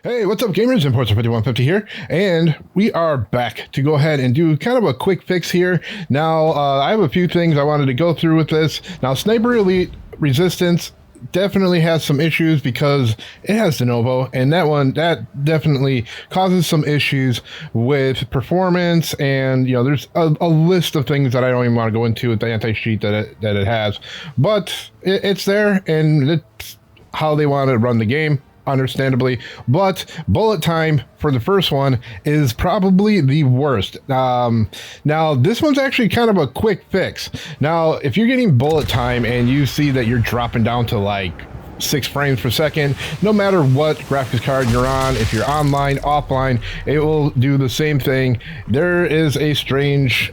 Hey, what's up, gamers? Importer5150 here, and we are back to go ahead and do kind of a quick fix here. Now, I have a few things I wanted to go through with this. Now, Sniper Elite Resistance definitely has some issues because it has de novo, and that definitely causes some issues with performance, and there's a list of things that I don't even want to go into with the anti-cheat that it has, but it's there, and it's how they want to run the game, understandably. But bullet time for the first one is probably the worst. Now this one's actually kind of a quick fix. Now if you're getting bullet time and you see that you're dropping down to like 6 frames per second, no matter what graphics card you're on, if you're online, offline, it will do the same thing. There is a strange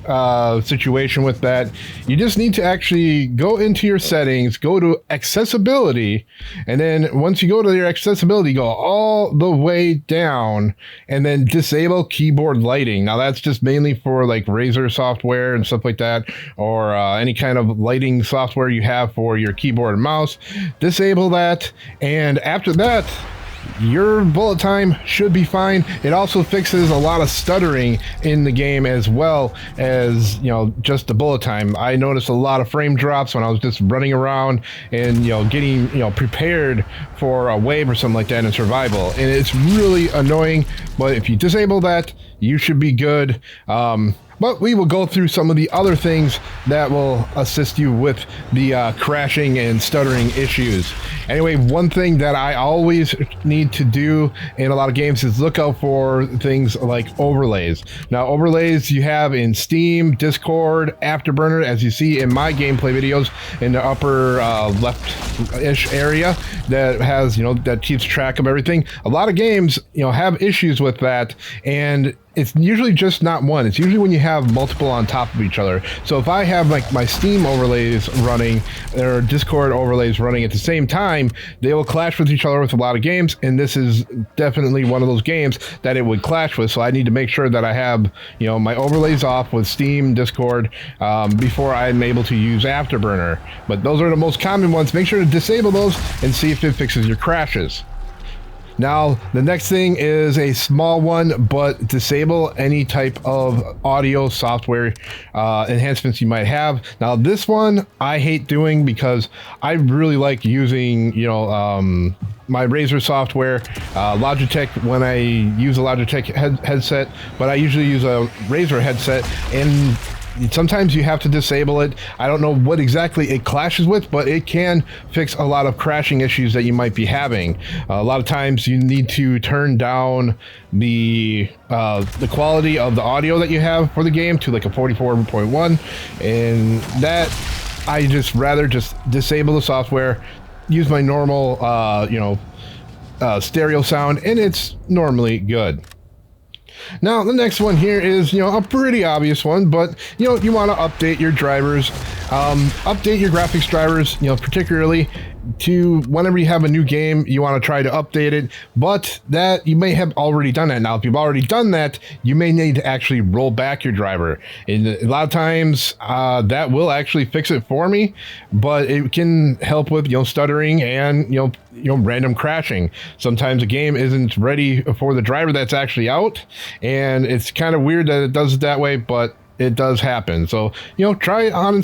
situation with that. You just need to actually go into your settings, go to accessibility, and then once you go to your accessibility, go all the way down and then disable keyboard lighting. Now that's just mainly for like Razer software and stuff like that, or any kind of lighting software you have for your keyboard and mouse. Disable that, and after that your bullet time should be fine. It also fixes a lot of stuttering in the game, as well as just the bullet time. I noticed a lot of frame drops when I was just running around and getting prepared for a wave or something like that in survival, and it's really annoying. But if you disable that, you should be good. But we will go through some of the other things that will assist you with the crashing and stuttering issues. Anyway, one thing that I always need to do in a lot of games is look out for things like overlays. Now, overlays you have in Steam, Discord, Afterburner, as you see in my gameplay videos in the upper left-ish area that has, that keeps track of everything. A lot of games, have issues with that, and it's usually just not one. It's usually when you have multiple on top of each other. So if I have like my Steam overlays running or Discord overlays running at the same time, they will clash with each other with a lot of games, and this is definitely one of those games that it would clash with. So I need to make sure that I have my overlays off with Steam, Discord, before I'm able to use Afterburner. But those are the most common ones. Make sure to disable those and see if it fixes your crashes. Now, the next thing is a small one, but disable any type of audio software enhancements you might have. Now, this one I hate doing because I really like using, my Razer software, Logitech, when I use a Logitech headset, but I usually use a Razer headset, and sometimes you have to disable it. I don't know what exactly it clashes with, but it can fix a lot of crashing issues that you might be having. A lot of times you need to turn down the quality of the audio that you have for the game to like a 44.1, and that I just rather just disable the software, use my normal stereo sound, and it's normally good. Now, the next one here is, a pretty obvious one, but, you want to update your drivers, update your graphics drivers, particularly to whenever you have a new game, you want to try to update it, but that you may have already done that. Now, if you've already done that, you may need to actually roll back your driver. And a lot of times that will actually fix it for me, but it can help with, stuttering and, random crashing. Sometimes a game isn't ready for the driver that's actually out, and it's kind of weird that it does it that way, but it does happen. So, try on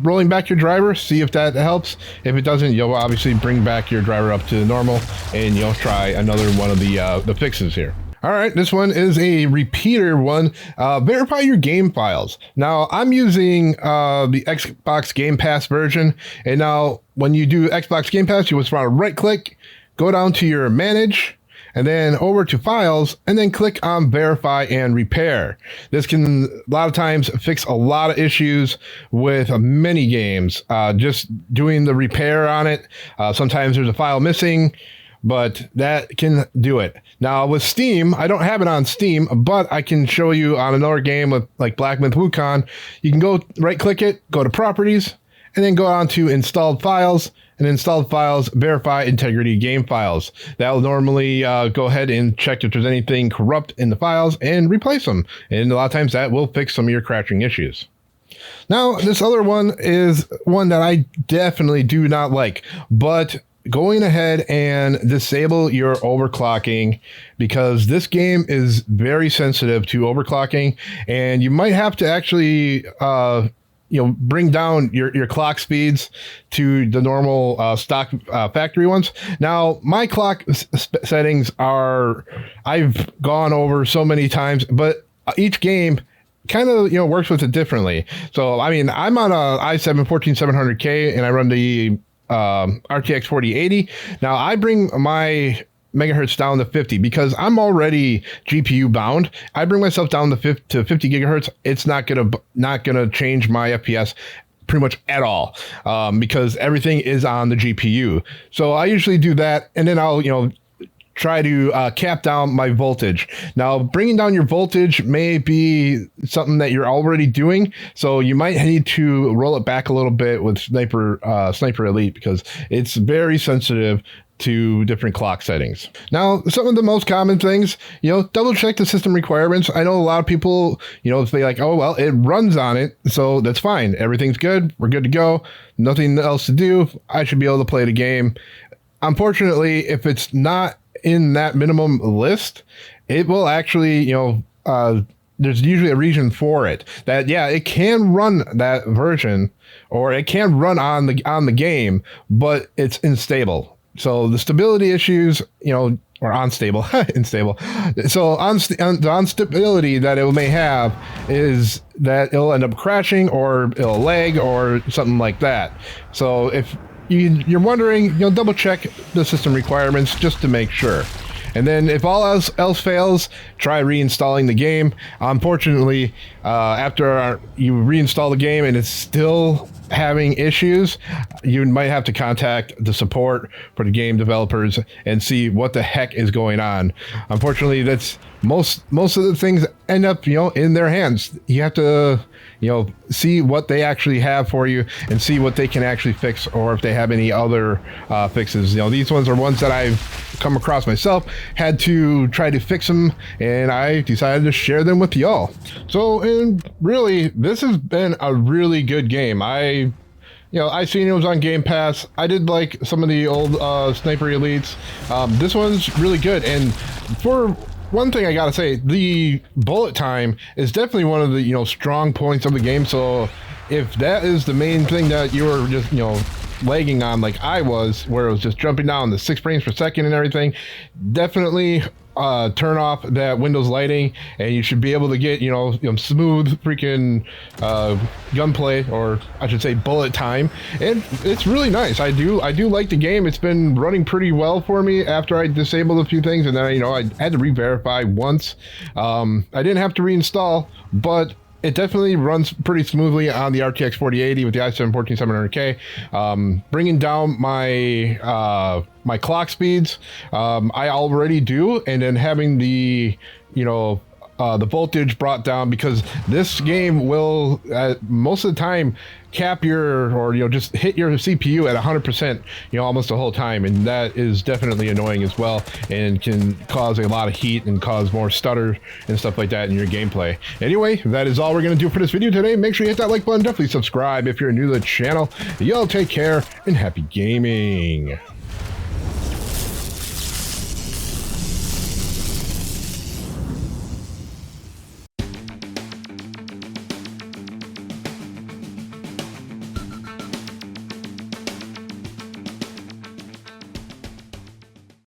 rolling back your driver, see if that helps. If it doesn't, you'll obviously bring back your driver up to normal, and you'll try another one of the fixes here. All right, this one is a repeater one. Verify your game files. Now, I'm using the Xbox Game Pass version, and now when you do Xbox Game Pass, you just want to right-click, go down to your Manage, and then over to Files, and then click on Verify and Repair. This can, a lot of times, fix a lot of issues with many games. Just doing the repair on it, sometimes there's a file missing, but that can do it. Now with Steam, I don't have it on Steam, but I can show you on another game with like Black Myth Wukong. You can go right-click it, go to Properties, and then go on to Installed Files, and Installed Files, Verify Integrity Game Files. That will normally go ahead and check if there's anything corrupt in the files and replace them. And a lot of times that will fix some of your crashing issues. Now, this other one is one that I definitely do not like, but going ahead and disable your overclocking, because this game is very sensitive to overclocking, and you might have to actually bring down your clock speeds to the normal stock factory ones. Now, my clock settings are, I've gone over so many times, but each game kind of works with it differently. So I mean, I'm on a i7 14700K and I run the RTX 4080. Now I bring my megahertz down to 50 because I'm already GPU bound. I bring myself down to 50 gigahertz. It's not gonna change my FPS pretty much at all, because everything is on the GPU. So I usually do that, and then I'll try to cap down my voltage. Now, bringing down your voltage may be something that you're already doing, so you might need to roll it back a little bit with Sniper Elite, because it's very sensitive to different clock settings. Now, some of the most common things, double check the system requirements. I know a lot of people, say like, oh, well, it runs on it, so that's fine. Everything's good. We're good to go. Nothing else to do. I should be able to play the game. Unfortunately, if it's not in that minimum list, it will actually, there's usually a reason for it, that it can run that version, or it can run on the game, but it's unstable. So the stability issues, or unstable, unstable. So the instability that it may have is that it'll end up crashing, or it'll lag, or something like that. So if you're wondering, double check the system requirements just to make sure. And then if all else fails, try reinstalling the game. Unfortunately, after you reinstall the game and it's still having issues, you might have to contact the support for the game developers and see what the heck is going on. Unfortunately, that's most of the things end up in their hands. You have to see what they actually have for you and see what they can actually fix, or if they have any other fixes. These ones are ones that I've come across myself, had to try to fix them, and I decided to share them with y'all. So, and really, this has been a really good game. I seen it was on Game Pass. I did like some of the old Sniper Elites. This one's really good, and for one thing I gotta say, the bullet time is definitely one of the strong points of the game. So if that is the main thing that you were just lagging on, like I was, where it was just jumping down the 6 frames per second and everything, definitely turn off that Windows lighting, and you should be able to get smooth freaking gunplay, or I should say bullet time, and it's really nice. I do like the game. It's been running pretty well for me after I disabled a few things, and then I had to re-verify once. I didn't have to reinstall, but it definitely runs pretty smoothly on the RTX 4080 with the i7 14700K. Bringing down my my clock speeds, I already do, and then having the the voltage brought down, because this game will most of the time cap your, or just hit your CPU at 100% almost the whole time, and that is definitely annoying as well, and can cause a lot of heat and cause more stutter and stuff like that in your gameplay. Anyway, that is all we're going to do for this video today. Make sure you hit that like button, definitely subscribe if you're new to the channel. Y'all take care and happy gaming.